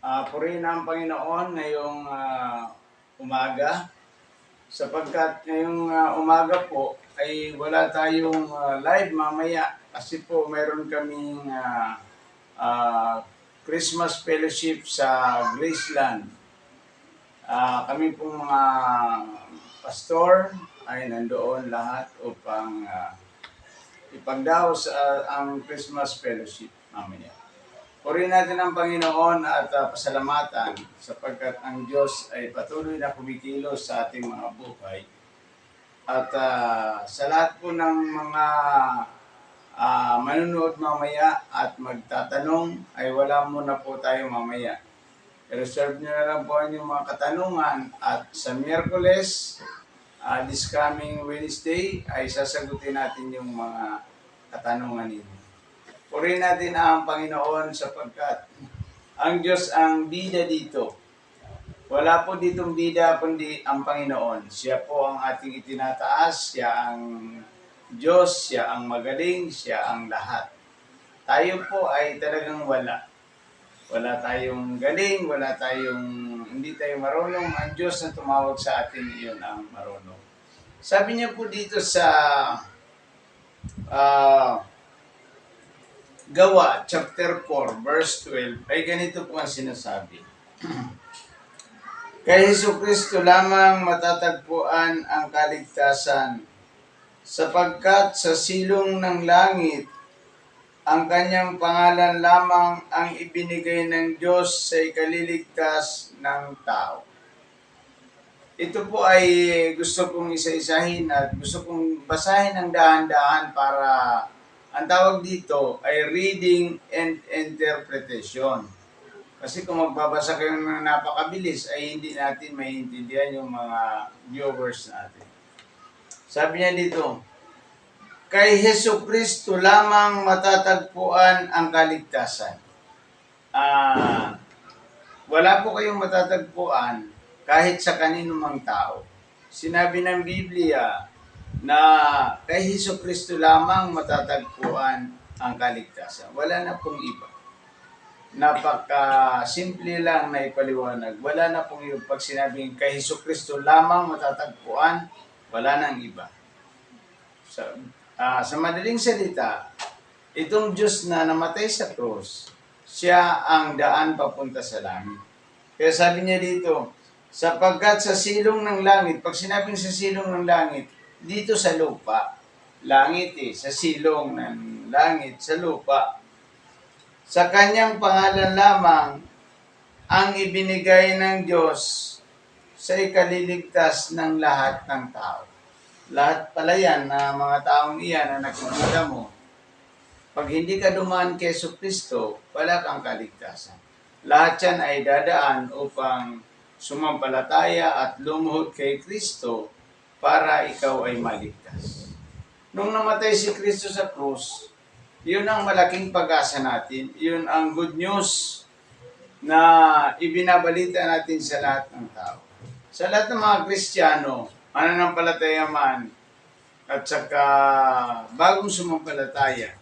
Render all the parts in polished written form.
Purihin ang Panginoon ngayong umaga sapagkat ngayong umaga po ay wala tayong live mamaya kasi po mayroon kaming Christmas Fellowship sa Graceland. Kami pong mga pastor ay nandoon lahat upang ipagdaos ang Christmas Fellowship mamaya. Purihin natin ang Panginoon at pasalamatan sapagkat ang Diyos ay patuloy na kumikilos sa ating mga buhay. At sa lahat po ng mga manunood mamaya at magtatanong ay wala muna po tayo mamaya. I-reserve nyo na lang po ang inyong mga katanungan at sa Miyerkules, this coming Wednesday, ay sasagutin natin yung mga katanungan ninyo. Purihin natin ang Panginoon sapagkat ang Diyos ang bida dito. Wala po ditong bida kundi ang Panginoon. Siya po ang ating itinataas, siya ang Diyos, siya ang magaling, siya ang lahat. Tayo po ay talagang wala. Wala tayong galing, hindi tayo marunong. Ang Diyos na tumawag sa atin, iyon ang marunong. Sabi niya po dito sa Gawa, chapter 4, verse 12, ay ganito po ang sinasabi. Kay Jesucristo lamang matatagpuan ang kaligtasan, sapagkat sa silong ng langit, ang kanyang pangalan lamang ang ibinigay ng Diyos sa ikaliligtas ng tao. Ito po ay gusto kong isa-isahin at gusto kong basahin ng dahan-dahan para ang tawag dito ay reading and interpretation. Kasi kung magbabasa kayo ng napakabilis ay hindi natin maiintindihan yung mga viewers natin. Sabi niya dito, kay Jesucristo lamang matatagpuan ang kaligtasan. Wala po kayong matatagpuan kahit sa kaninumang tao. Sinabi ng Biblia na kay Jesucristo lamang matatagpuan ang kaligtasan. Wala na pong iba. Napaka-simple lang na ipaliwanag. Wala na pong iba. Pag sinabing kay Jesucristo lamang matatagpuan, wala nang iba. Sa madaling salita, itong Diyos na namatay sa krus, siya ang daan papunta sa langit. Kaya sabi niya dito, sapagkat sa silong ng langit, pag sinabing sa silong ng langit, dito sa lupa, langit sa silong ng langit, sa lupa, sa kanyang pangalan lamang ang ibinigay ng Diyos sa ikaliligtas ng lahat ng tao. Lahat pala yan na mga taong iyan na nakikita mo, pag hindi ka dumaan kay Jesucristo, wala kang kaligtasan. Lahat yan ay dadaan upang sumampalataya at lumuhod kay Kristo para ikaw ay maligtas. Nung namatay si Kristo sa krus, yun ang malaking pag-asa natin. Yun ang good news na ibinabalita natin sa lahat ng tao. Sa lahat ng mga Kristiyano, mananampalataya man, at saka bagong sumampalataya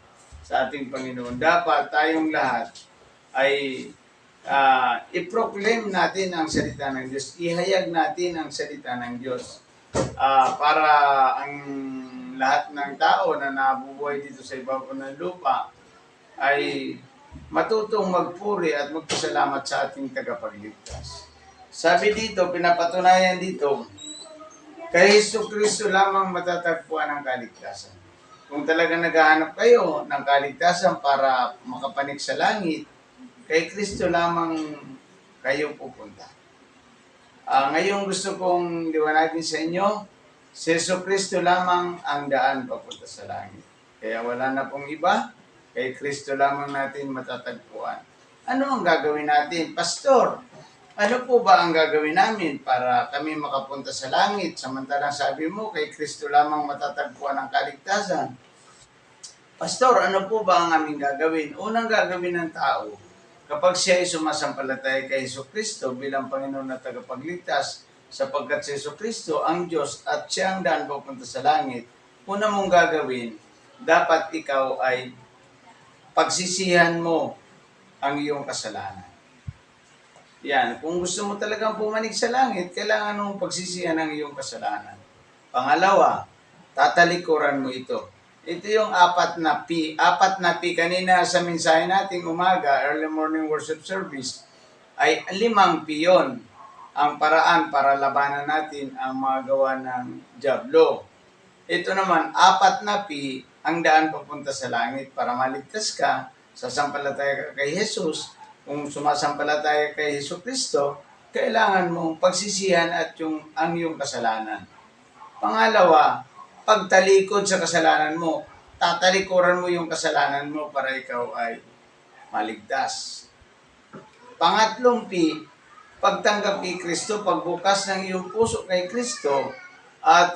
sa ating Panginoon, dapat tayong lahat ay i-proclaim natin ang salita ng Diyos, ihayag natin ang salita ng Diyos para ang lahat ng tao na nabubuhay dito sa ibabaw ng lupa ay matutong magpuri at magpasalamat sa ating tagapagligtas. Sabi dito, pinapatunayan dito, kay Jesucristo lamang matatagpuan ang kaligtasan. Kung talaga naghahanap kayo ng kaligtasan para makapanik sa langit, kay Kristo lamang kayo pupunta. Ngayon gusto kong liwanagin sa inyo, si Jesucristo lamang ang daan papunta sa langit. Kaya wala na pong iba, kay Kristo lamang natin matatagpuan. Ano ang gagawin natin? Pastor, ano po ba ang gagawin namin para kami makapunta sa langit? Samantalang sabi mo, kay Kristo lamang matatagpuan ang kaligtasan. Pastor, ano po ba ang aming gagawin? Unang gagawin ng tao, kapag siya ay sumasampalataya kay Jesucristo bilang Panginoon na tagapagligtas, sapagkat si Jesucristo ang Diyos at siya ang daan papunta sa langit, una mong gagawin, dapat ikaw ay pagsisihan mo ang iyong kasalanan. Yan, kung gusto mo talagang pumanig sa langit, kailangan mong pagsisihan ang iyong kasalanan. Pangalawa, tatalikuran mo ito. Ito yung apat na P. Apat na P kanina sa mensahe nating umaga, early morning worship service, ay 5 P yun. Ang paraan para labanan natin ang mga gawa ng dyablo. Ito naman, 4 na P, ang daan papunta sa langit para maligtas ka, sasampalataya ka kay Jesus. Kung sumasampalataya kay Hesus Kristo, kailangan mong pagsisihan at ang iyong kasalanan. Pangalawa, pagtalikod sa kasalanan mo, tatalikuran mo yung kasalanan mo para ikaw ay maligtas. Pangatlong P, pagtanggap kay Kristo, pagbukas ng iyong puso kay Kristo, at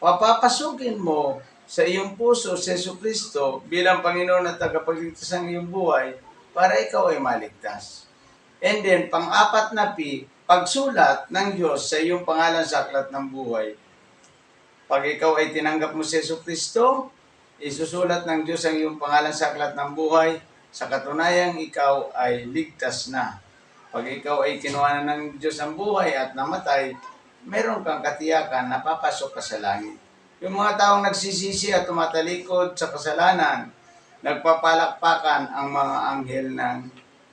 papapasukin mo sa iyong puso si Hesus Kristo bilang Panginoon at tagapagligtas ng iyong buhay para ikaw ay maligtas. And then, pang-apat na P, pagsulat ng Diyos sa iyong pangalan sa aklat ng buhay. Pag ikaw ay tinanggap mo si Hesus Kristo, isusulat ng Diyos ang iyong pangalan sa aklat ng buhay, sa katunayang ikaw ay ligtas na. Pag ikaw ay kinuha ng Diyos ang buhay at namatay, meron kang katiyakan na papasok ka sa langit. Yung mga taong nagsisisi at tumatalikod sa kasalanan, nagpapalakpakan ang mga anghel ng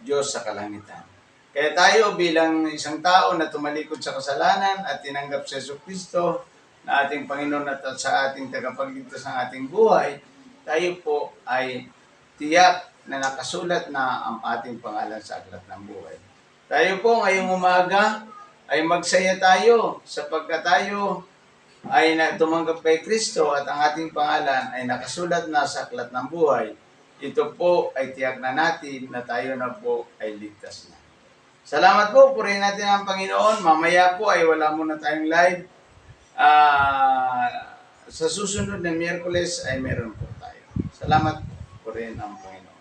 Diyos sa kalangitan. Kaya tayo bilang isang tao na tumalikod sa kasalanan at tinanggap si Hesus Kristo na ating Panginoon at sa ating tagapagligtas ng ating buhay, tayo po ay tiyak na nakasulat na ang ating pangalan sa aklat ng buhay. Tayo po ngayong umaga ay magsaya tayo sapagkat tayo ay tumanggap kay Kristo at ang ating pangalan ay nakasulat na sa aklat ng buhay. Ito po ay tiyak na natin na tayo na po ay ligtas na. Salamat po, purihin natin ang Panginoon. Mamaya po ay wala muna tayong live. Sa susunod na Miyerkules ay meron po tayo. Salamat po, purihin ang Panginoon.